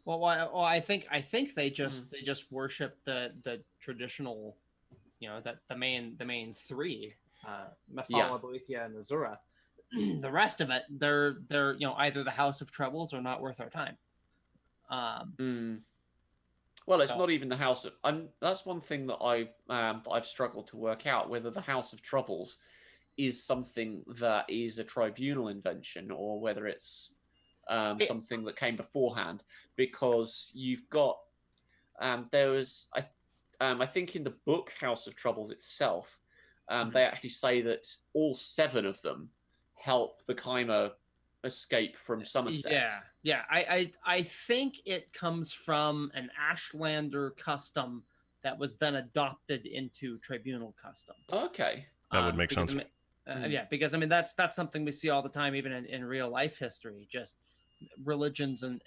I think they just worship the traditional, the main 3, Mephala, Boethia, and Azura. The rest of it, they're either the House of Troubles or not worth our time. Well, it's not even the House of. That's one thing that I've struggled to work out, whether the House of Troubles is something that is a tribunal invention or whether it's something that came beforehand. Because you've got there was I think in the book House of Troubles itself, they actually say that all 7 of them help the Kai'Ma escape from Somerset. Yeah. I think it comes from an Ashlander custom that was then adopted into tribunal custom. Okay, that would make sense. Yeah, because I mean that's something we see all the time, even in real life history. Just religions and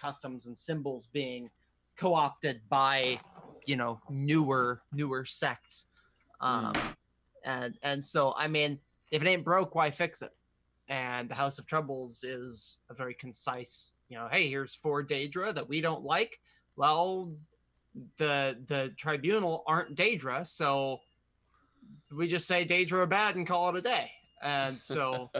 customs and symbols being co-opted by newer sects. And so I mean, if it ain't broke, why fix it? And the House of Troubles is a very concise, hey, here's 4 Daedra that we don't like. Well, the tribunal aren't Daedra, so we just say Daedra are bad and call it a day. And so,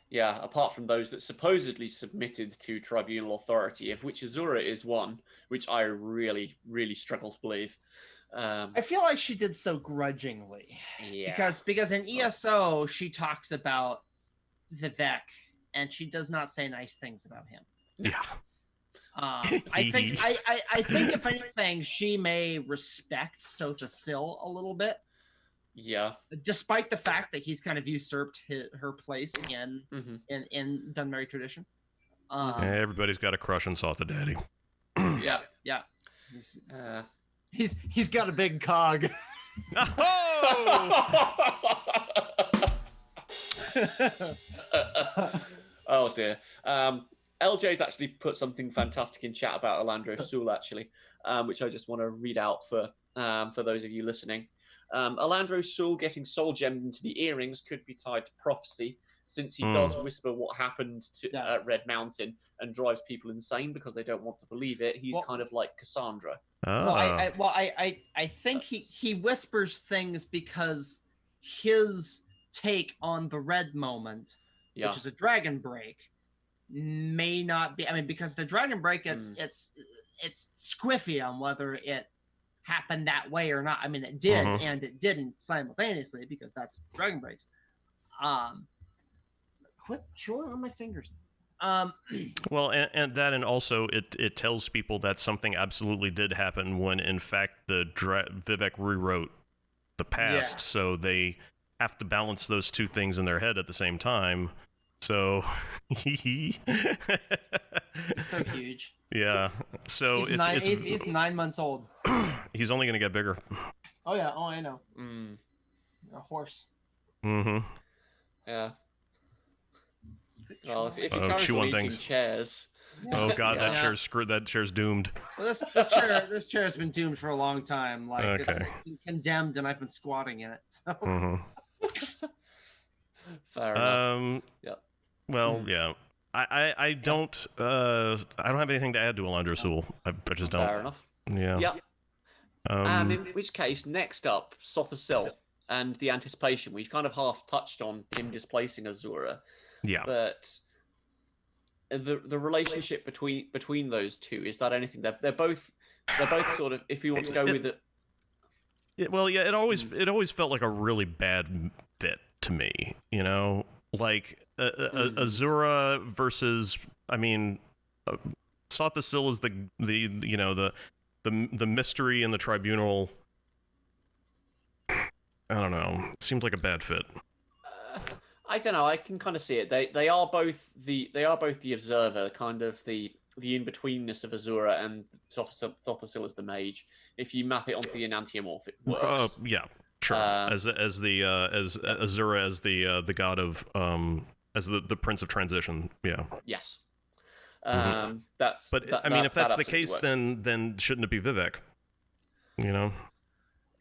Yeah, apart from those that supposedly submitted to tribunal authority, of which Azura is one, which I really, really struggle to believe. I feel like she did so grudgingly. Yeah. Because in ESO she talks about Vivek and she does not say nice things about him. Yeah. I think if anything she may respect Sotha Sil a little bit. Yeah. Despite the fact that he's kind of usurped her place in Dunmerry tradition. Everybody's got a crush on Sotha Daddy. Yeah. He's got a big cog. Oh dear. LJ's actually put something fantastic in chat about Alandro Sul, actually, which I just want to read out for those of you listening. Alandro Sul getting soul gemmed into the earrings could be tied to prophecy, since he does whisper what happened at Red Mountain and drives people insane because they don't want to believe it. He's kind of like Cassandra. I think he whispers things because his take on the red moment, Yeah. which is a dragon break, may not be. I mean, because the dragon break, it's squiffy on whether it happened that way or not. I mean, it did and it didn't simultaneously, because that's dragon breaks. Quit chewing on my fingers. Well, and also it tells people that something absolutely did happen when in fact Vivek rewrote the past, so they have to balance those two things in their head at the same time. So he's so huge. Yeah. So he's 9 months old. He's only going to get bigger. Oh yeah. Oh, I know. A horse. Mm-hmm. Yeah. Well, if you carry on eating chairs. Oh god, that chair's screwed. That chair's doomed. Well, this chair has been doomed for a long time. Like it's been condemned, and I've been squatting in it. So. Fair enough. Yeah. Well, yeah. I don't have anything to add to Alondra Sewell. I just don't. Fair enough. Yeah. Yeah. In which case, next up, Sothasil and the anticipation. We've kind of half touched on him displacing Azura. Yeah. But the relationship between those two, is that anything? They're both sort of, if you want to go with it. It always felt like a really bad fit to me, you know? Like Azura versus, I mean, Sothasil is the mystery in the tribunal. I don't know. It seems like a bad fit. I don't know. I can kind of see it. They are both the observer, kind of the in-betweenness of Azura, and Sothasil is the mage. If you map it onto the enantiomorph, it works. Yeah, sure. As Azura as the god of as the prince of transition. Yeah. Yes. I mean, if that's the case, works. then shouldn't it be Vivek? You know.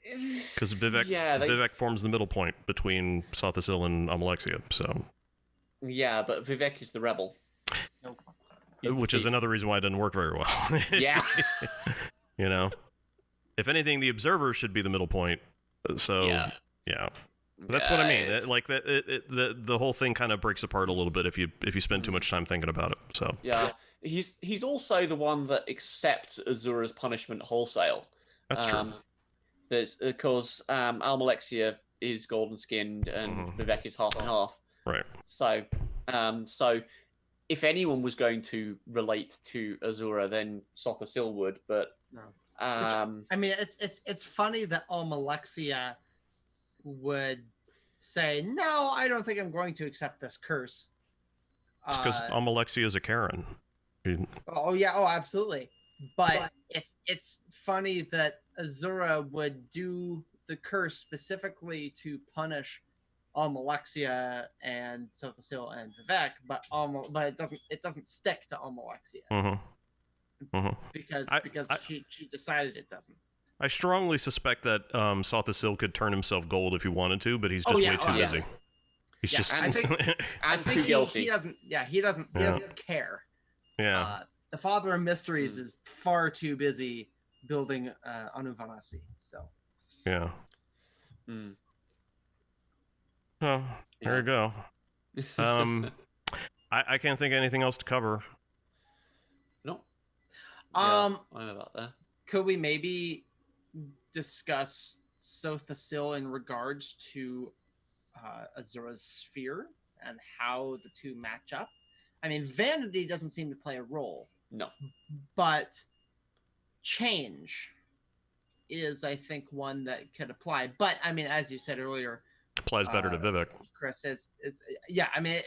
Because Vivek forms the middle point between Sothasil and Amalexia, so... Yeah, but Vivek is the rebel. Which is another reason why it doesn't work very well. Yeah. You know? If anything, the observer should be the middle point, so... Yeah. That's what I mean. Like, the whole thing kind of breaks apart a little bit if you spend too much time thinking about it, so... Yeah. He's also the one that accepts Azura's punishment wholesale. That's true. There's because Almalexia is golden skinned and Vivek is half and half. Right. So if anyone was going to relate to Azura, then Sothasil would. But I mean, it's funny that Almalexia would say, "No, I don't think I'm going to accept this curse." It's because Amalexia is a Karen. Oh yeah. Oh, absolutely. But it's funny that Azura would do the curse specifically to punish Almalexia and Sothasil and Vivek, but it doesn't stick to Almalexia. Because she decided it doesn't. I strongly suspect that Sothasil could turn himself gold if he wanted to, but he's just way too busy. He's just I think guilty. He doesn't care. Yeah. The Father of Mysteries is far too busy building Anuvanasi. So. Yeah. Well, there you go. I can't think of anything else to cover. No. I'm about that. Could we maybe discuss Sothasil in regards to Azura's sphere and how the two match up? I mean, vanity doesn't seem to play a role. No. But change is, I think, one that could apply. But, I mean, as you said earlier... Applies better to Vivek. Chris, I mean,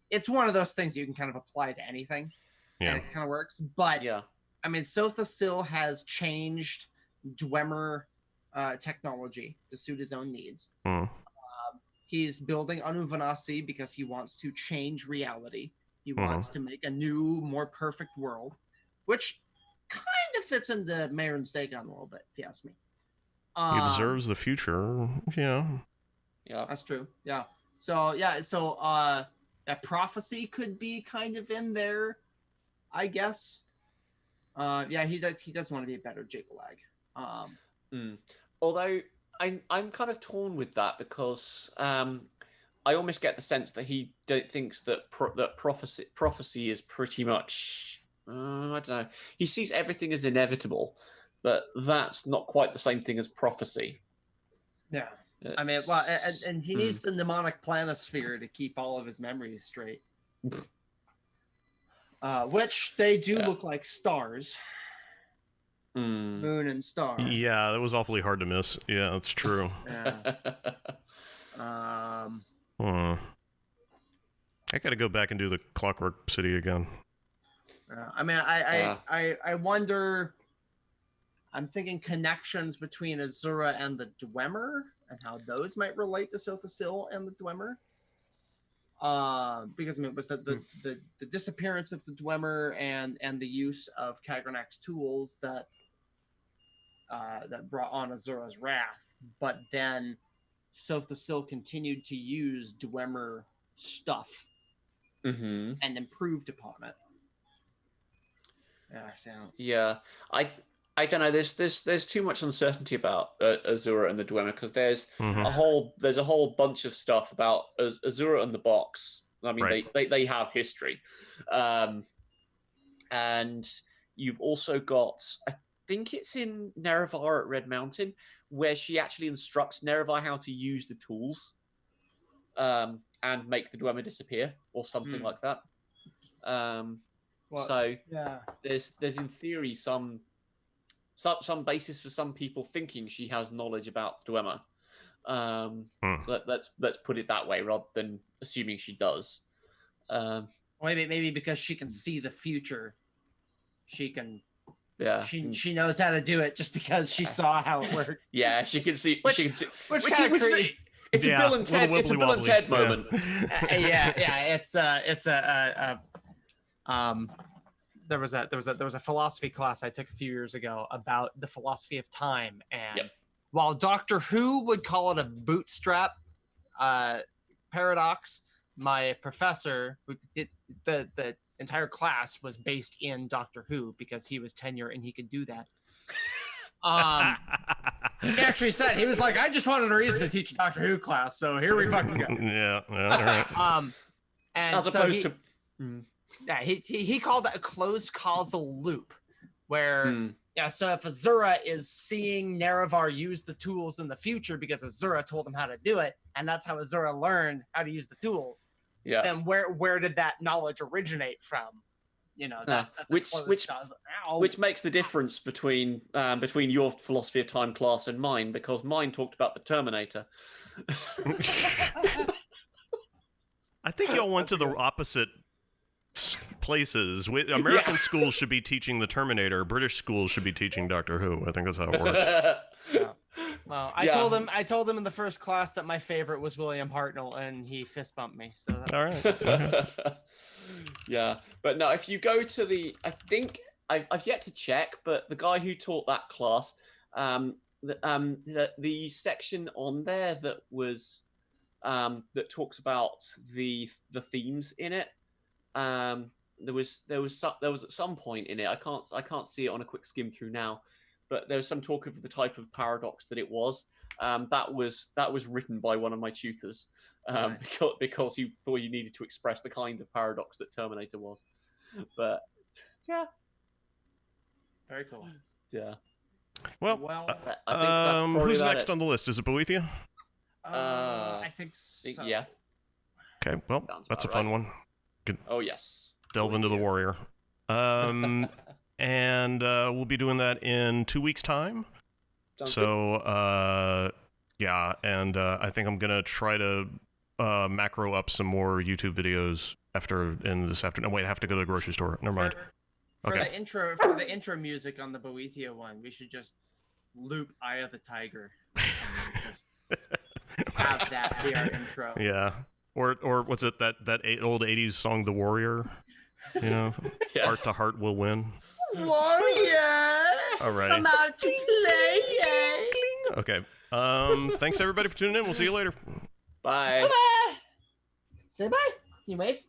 it's one of those things you can kind of apply to anything. Yeah. And it kind of works. But, I mean, Sothasil has changed Dwemer technology to suit his own needs. He's building Anuvanasi because he wants to change reality. He wants to make a new, more perfect world, which kind of fits into Mayron's Dagon a little bit, if you ask me. He observes the future. Yeah. Yeah. That's true. Yeah. So, that prophecy could be kind of in there, I guess. He does want to be a better Jiggalag. Although I'm kind of torn with that because I almost get the sense that he thinks that that prophecy is pretty much. I don't know. He sees everything as inevitable, but that's not quite the same thing as prophecy. Yeah. I mean, well, and he needs the mnemonic planisphere to keep all of his memories straight. Which they do look like stars. Moon and star. Yeah, that was awfully hard to miss. Yeah, that's true. Yeah. I gotta go back and do the Clockwork City again. I mean, I wonder. I'm thinking connections between Azura and the Dwemer and how those might relate to Selectives and the Dwemer. Because I mean, it was the disappearance of the Dwemer and the use of Kagranak's tools that brought on Azura's wrath, but then Selectives continued to use Dwemer stuff and improved upon it. Yeah, I don't know. There's too much uncertainty about Azura and the Dwemer because there's a whole bunch of stuff about Azura and the box. I mean, they have history, and you've also got. I think it's in Nerevar at Red Mountain where she actually instructs Nerevar how to use the tools, and make the Dwemer disappear or something like that. There's in theory some basis for some people thinking she has knowledge about Dwemer. Let's put it that way rather than assuming she does. Maybe because she can see the future, she can. Yeah, she knows how to do it just because she saw how it worked. Yeah, she can see. She can see. Which it's a Bill and Ted. It's a Bill and Ted moment. It's there was a philosophy class I took a few years ago about the philosophy of time, and while Doctor Who would call it a bootstrap paradox, my professor, who did the entire class, was based in Doctor Who because he was tenure and he could do that. He actually said, he was like, I just wanted a reason to teach a Doctor Who class, so here we fucking go. Yeah, all right. And as opposed to he called that a closed causal loop, where so if Azura is seeing Nerevar use the tools in the future because Azura told him how to do it, and that's how Azura learned how to use the tools, then where did that knowledge originate from? You know, that's which makes the difference between your philosophy of time class and mine, because mine talked about the Terminator. I think y'all went to the opposite places. American schools should be teaching the Terminator. British schools should be teaching Doctor Who. I think that's how it works. Well, I told him in the first class that my favorite was William Hartnell, and he fist bumped me. So all right. Yeah, but no, if you go to I think I've yet to check, but the guy who taught that class, the section on there that was that talks about the themes in it, there was at some point in it, I can't see it on a quick skim through now, but there was some talk of the type of paradox that it was. That was written by one of my tutors. Nice. because he thought you needed to express the kind of paradox that Terminator was. But yeah, very cool. Yeah. Well, I think who's next on the list? Is it Boethia? I think so. Yeah. Okay. Well, that's a fun one. Good. Oh yes. Delve into the warrior. And we'll be doing that in 2 weeks' time. Sounds good. Yeah, and I think I'm gonna try to macro up some more YouTube videos in this afternoon. Wait, I have to go to the grocery store. Never mind. For the intro music on the Boethia one, we should just loop Eye of the Tiger. Just have that be our intro. Yeah. Or what's it, that old 80s song, The Warrior? You know, Heart to Heart will win. Warrior! All right. Come out to play! Okay. Thanks everybody for tuning in. We'll see you later. Bye. Bye-bye. Say bye. Can you wave?